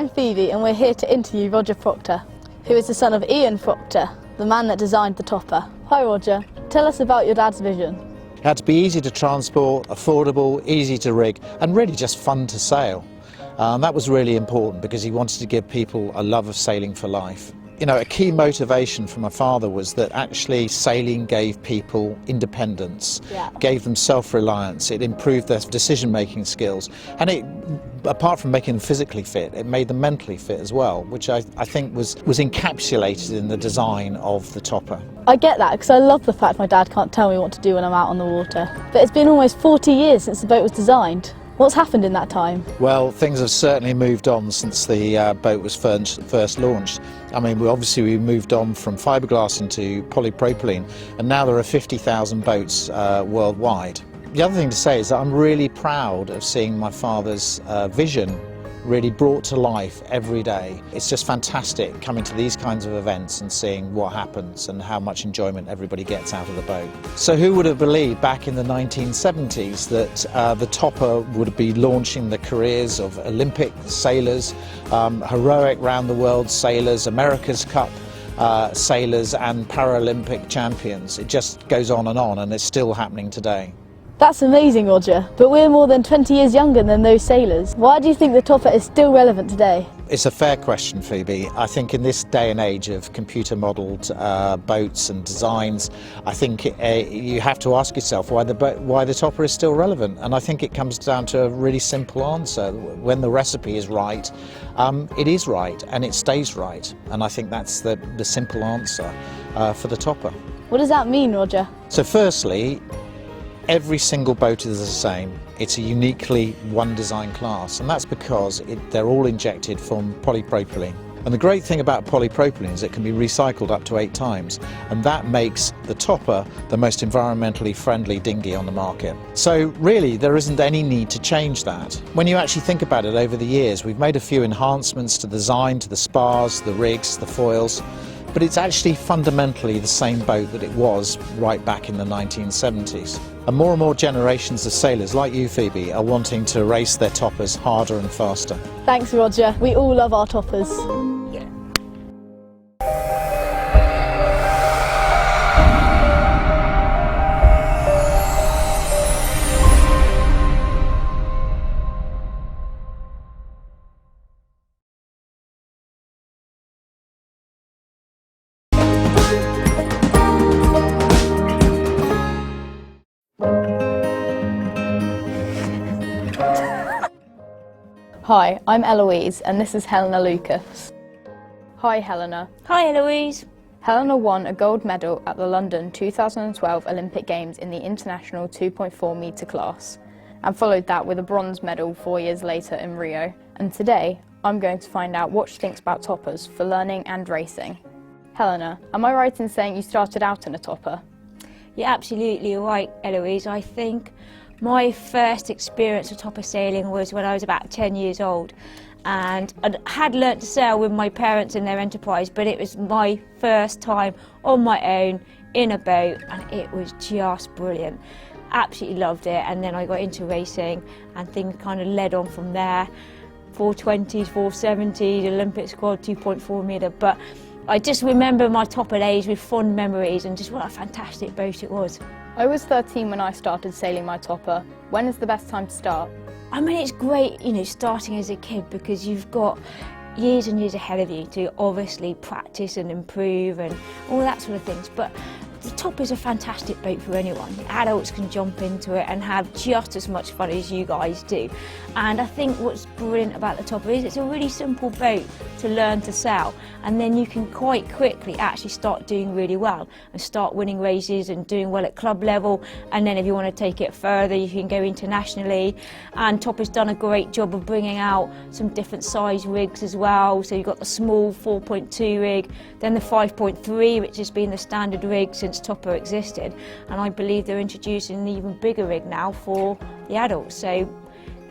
I'm Phoebe and we're here to interview Roger Proctor, who is the son of Iain Proctor, the man that designed the topper. Hi Roger, tell us about your dad's vision. It had to be easy to transport, affordable, easy to rig, and really just fun to sail. That was really important because he wanted to give people a love of sailing for life. You know, a key motivation for my father was that actually sailing gave people independence, gave them self-reliance, it improved their decision-making skills, and it, apart from making them physically fit, it made them mentally fit as well, which I think was encapsulated in the design of the topper. I get that because I love the fact my dad can't tell me what to do when I'm out on the water. But it's been almost 40 years since the boat was designed. What's happened in that time? Well, things have certainly moved on since the boat was first launched. I mean, we moved on from fiberglass into polypropylene, and now there are 50,000 boats worldwide. The other thing to say is that I'm really proud of seeing my father's vision really brought to life every day. It's just fantastic coming to these kinds of events and seeing what happens and how much enjoyment everybody gets out of the boat. So who would have believed back in the 1970s that the topper would be launching the careers of Olympic sailors, heroic round-the-world sailors, America's Cup sailors and Paralympic champions. It just goes on, and it's still happening today. That's amazing, Roger, but we're more than 20 years younger than those sailors. Why do you think the topper is still relevant today? It's a fair question, Phoebe. I think in this day and age of computer-modelled boats and designs, I think you have to ask yourself why the topper is still relevant. And I think it comes down to a really simple answer. When the recipe is right, it is right and it stays right. And I think that's the simple answer for the topper. What does that mean, Roger? So firstly, every single boat is the same. It's a uniquely one design class, and that's because they're all injected from polypropylene. And the great thing about polypropylene is it can be recycled up to 8 times, and that makes the topper the most environmentally friendly dinghy on the market. So really there isn't any need to change that. When you actually think about it, over the years we've made a few enhancements to the design, to the spars, the rigs, the foils, but it's actually fundamentally the same boat that it was right back in the 1970s. And more generations of sailors like you, Phoebe, are wanting to race their toppers harder and faster. Thanks, Roger. We all love our toppers. Yeah. Hi, I'm Eloise and this is Helena Lucas. Hi Helena. Hi Eloise. Helena won a gold medal at the London 2012 Olympic Games in the international 2.4 metre class and followed that with a bronze medal 4 years later in Rio. And today I'm going to find out what she thinks about toppers for learning and racing. Helena, am I right in saying you started out in a topper? You're absolutely right, Eloise. I think my first experience of topper sailing was when I was about 10 years old, and I had learnt to sail with my parents in their enterprise, but it was my first time on my own in a boat and it was just brilliant. Absolutely loved it, and then I got into racing and things kind of led on from there. 420s, 470s, Olympic squad, 2.4 metre, but I just remember my topper days with fond memories and just what a fantastic boat it was. I was 13 when I started sailing my topper. When is the best time to start? I mean, it's great, you know, starting as a kid because you've got years and years ahead of you to obviously practice and improve and all that sort of things. But the topper is a fantastic boat for anyone. Adults can jump into it and have just as much fun as you guys do. And I think what's brilliant about the topper is it's a really simple boat to learn to sail, and then you can quite quickly actually start doing really well and start winning races and doing well at club level, and then if you want to take it further you can go internationally. And topper's done a great job of bringing out some different size rigs as well. So you've got the small 4.2 rig, then the 5.3, which has been the standard rig since topper existed, and I believe they're introducing an even bigger rig now for the adults. So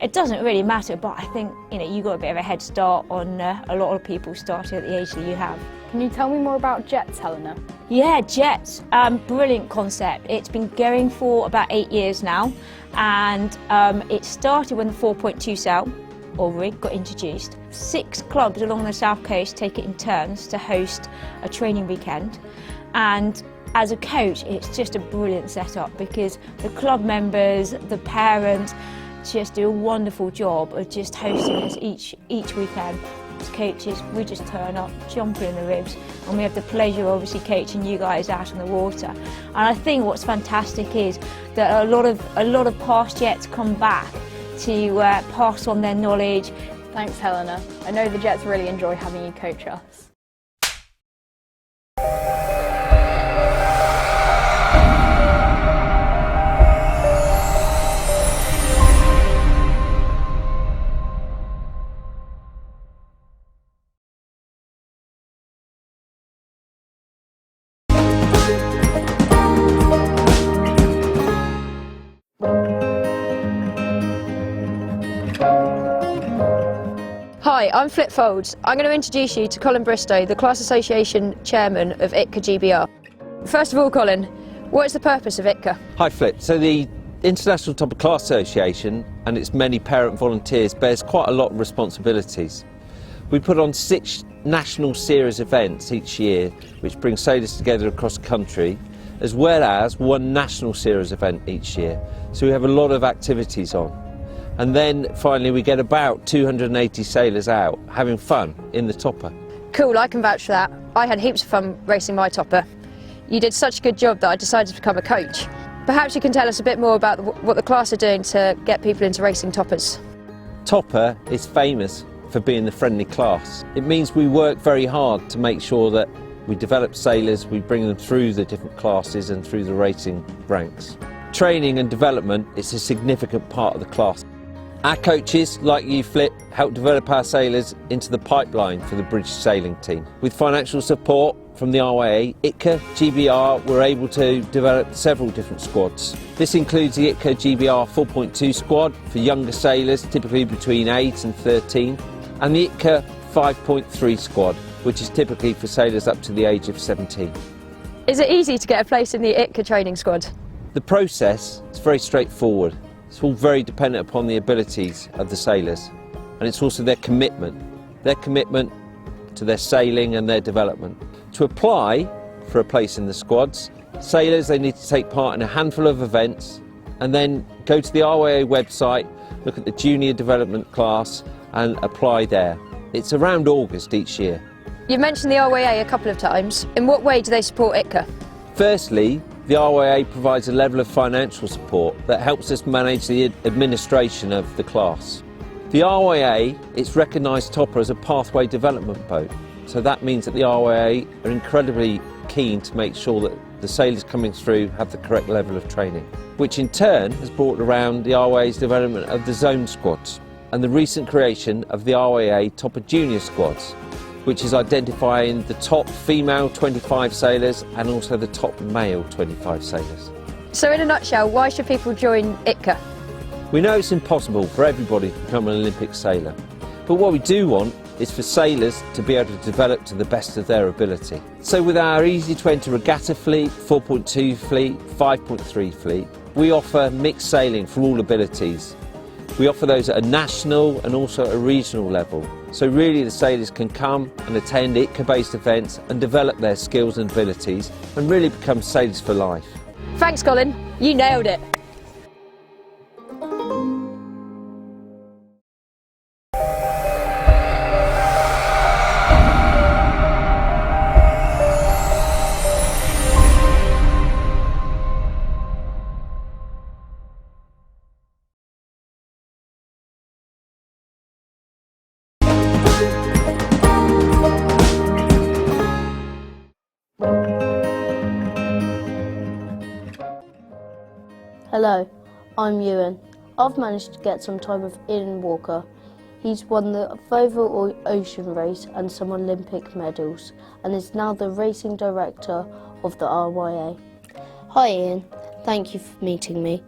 it doesn't really matter, but I think, you know, you got a bit of a head start on a lot of people starting at the age that you have. Can you tell me more about jets, Helena? Yeah, jets, brilliant concept. It's been going for about 8 years now, and it started when the 4.2 sail or rig got introduced, 6 clubs along the south coast take it in turns to host a training weekend, and as a coach it's just a brilliant setup because the club members, the parents just do a wonderful job of just hosting us each weekend. As coaches, we just turn up, jumping in the ribs, and we have the pleasure of obviously coaching you guys out on the water. And I think what's fantastic is that a lot of past Jets come back to pass on their knowledge. Thanks, Helena. I know the Jets really enjoy having you coach us. Hi, I'm Flip Folds. I'm going to introduce you to Colin Bristow, the Class Association Chairman of ITCA GBR. First of all, Colin, what is the purpose of ITCA? Hi Flip. So the International Top of Class Association and its many parent volunteers bears quite a lot of responsibilities. We put on 6 national series events each year which bring sailors together across the country, as well as 1 national series event each year. So we have a lot of activities on. And then finally we get about 280 sailors out having fun in the topper. Cool, I can vouch for that. I had heaps of fun racing my topper. You did such a good job that I decided to become a coach. Perhaps you can tell us a bit more about what the class are doing to get people into racing toppers. Topper is famous for being the friendly class. It means we work very hard to make sure that we develop sailors, we bring them through the different classes and through the racing ranks. Training and development is a significant part of the class. Our coaches, like you Flip, help develop our sailors into the pipeline for the British sailing team. With financial support from the RYA, ITCA GBR were able to develop several different squads. This includes the ITCA GBR 4.2 squad for younger sailors, typically between 8 and 13, and the ITCA 5.3 squad, which is typically for sailors up to the age of 17. Is it easy to get a place in the ITCA training squad? The process is very straightforward. It's all very dependent upon the abilities of the sailors, and it's also their commitment to their sailing and their development. To apply for a place in the squads, sailors, they need to take part in a handful of events and then go to the RYA website, look at the junior development class and apply there. It's around August each year. You've mentioned the RYA a couple of times. In what way do they support ITCA? Firstly, the RYA provides a level of financial support that helps us manage the administration of the class. The RYA, it's recognised topper as a pathway development boat, so that means that the RYA are incredibly keen to make sure that the sailors coming through have the correct level of training, which in turn has brought around the RYA's development of the zone squads and the recent creation of the RYA Topper Junior squads, which is identifying the top female 25 sailors and also the top male 25 sailors. So in a nutshell, why should people join ITCA? We know it's impossible for everybody to become an Olympic sailor, but what we do want is for sailors to be able to develop to the best of their ability. So with our easy to enter regatta fleet, 4.2 fleet, 5.3 fleet, we offer mixed sailing for all abilities. We offer those at a national and also a regional level. So really the sailors can come and attend ITCA-based events and develop their skills and abilities and really become sailors for life. Thanks, Colin. You nailed it. Hello, I'm Iain. I've managed to get some time with Iain Walker. He's won the Foval Ocean Race and some Olympic medals and is now the racing director of the RYA. Hi Iain, thank you for meeting me.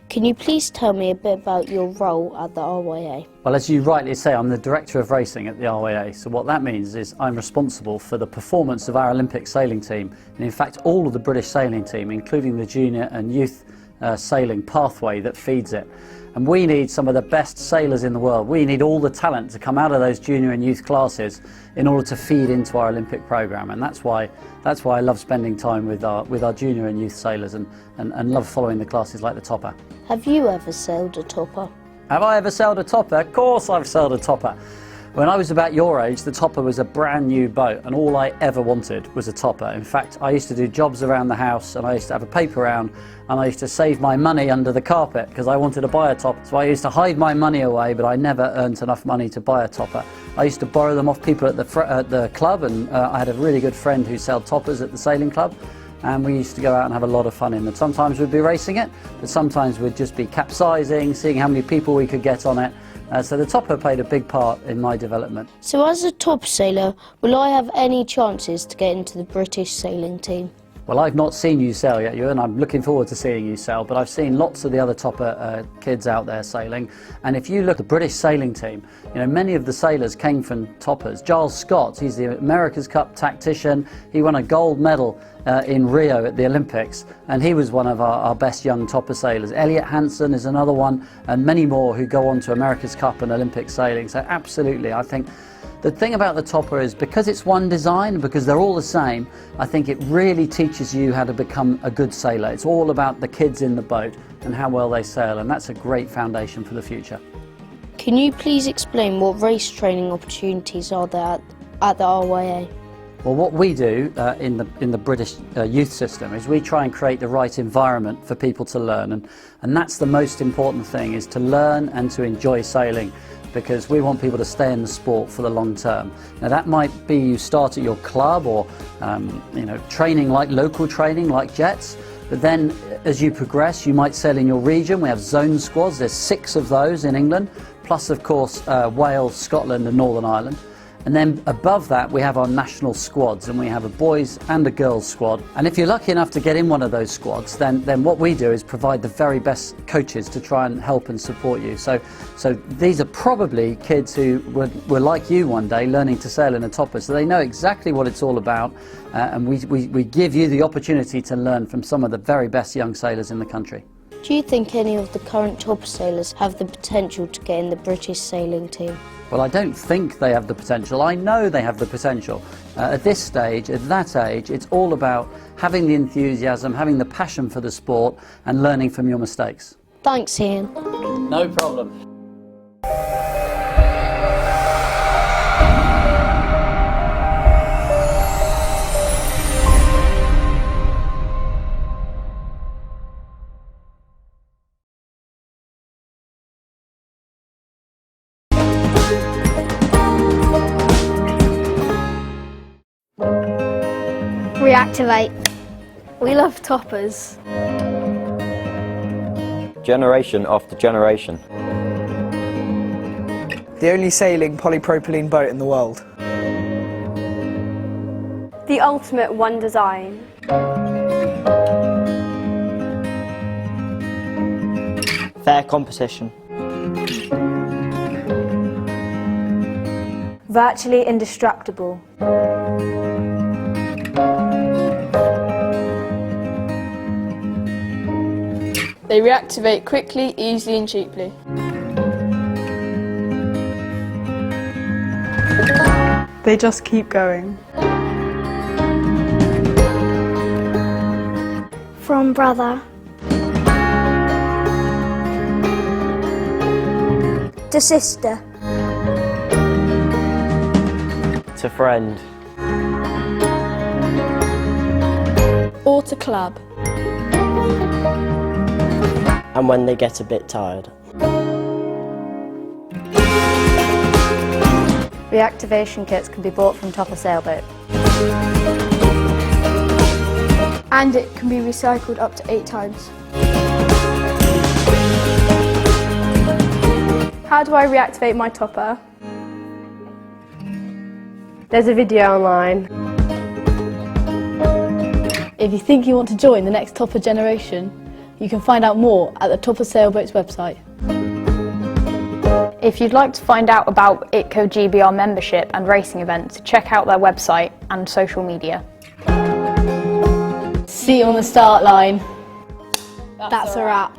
Can you please tell me a bit about your role at the RYA? Well, as you rightly say, I'm the Director of Racing at the RYA, so what that means is I'm responsible for the performance of our Olympic sailing team, and in fact all of the British sailing team, including the junior and youth sailing pathway that feeds it. And we need some of the best sailors in the world. We need all the talent to come out of those junior and youth classes in order to feed into our Olympic programme. And that's why I love spending time with our junior and youth sailors and love following the classes like the Topper. Have you ever sailed a topper? Have I ever sailed a Topper? Of course I've sailed a Topper. When I was about your age, the Topper was a brand new boat and all I ever wanted was a Topper. In fact, I used to do jobs around the house and I used to have a paper round and I used to save my money under the carpet because I wanted to buy a Topper. So I used to hide my money away, but I never earned enough money to buy a Topper. I used to borrow them off people at the club, and I had a really good friend who sold Toppers at the sailing club. And we used to go out and have a lot of fun in them. Sometimes we'd be racing it, but sometimes we'd just be capsizing, seeing how many people we could get on it. So the Topper played a big part in my development. So as a top sailor, will I have any chances to get into the British sailing team? Well, I've not seen you sail yet, Ewan. I'm looking forward to seeing you sail, but I've seen lots of the other Topper kids out there sailing. And if you look at the British sailing team, you know, many of the sailors came from Toppers. Giles Scott, he's the America's Cup tactician. He won a gold medal in Rio at the Olympics, and he was one of our best young Topper sailors. Elliot Hansen is another one, and many more who go on to America's Cup and Olympic sailing. So absolutely, I think the thing about the Topper is because it's one design, because they're all the same, I think it really teaches you how to become a good sailor. It's all about the kids in the boat and how well they sail, and that's a great foundation for the future. Can you please explain what race training opportunities are there at the RYA? Well, what we do in the British youth system is we try and create the right environment for people to learn, and that's the most important thing, is to learn and to enjoy sailing, because we want people to stay in the sport for the long term. Now that might be you start at your club or you know, training like local training like jets, but then as you progress you might sail in your region. We have zone squads, there's 6 of those in England, plus of course Wales, Scotland and Northern Ireland. And then above that we have our national squads, and we have a boys and a girls squad. And if you're lucky enough to get in one of those squads, then what we do is provide the very best coaches to try and help and support you. So these are probably kids who were like you one day, learning to sail in a Topper, so they know exactly what it's all about, and we give you the opportunity to learn from some of the very best young sailors in the country. Do you think any of the current Topper sailors have the potential to get in the British sailing team? Well, I don't think they have the potential. I know they have the potential. At this stage, at that age, it's all about having the enthusiasm, having the passion for the sport and learning from your mistakes. Thanks, Iain. No problem. Reactivate. We love Toppers. Generation after generation. The only sailing polypropylene boat in the world. The ultimate one design. Fair competition. Virtually indestructible. They reactivate quickly, easily and cheaply. They just keep going. From brother to sister To friend. Or to club. And when they get a bit tired. Reactivation kits can be bought from Topper Sailboat. And it can be recycled up to 8 times. How do I reactivate my Topper? There's a video online. If you think you want to join the next Topper generation, you can find out more at the Topper Sailboat's website. If you'd like to find out about ITCO GBR membership and racing events, check out their website and social media. See you on the start line. That's a wrap.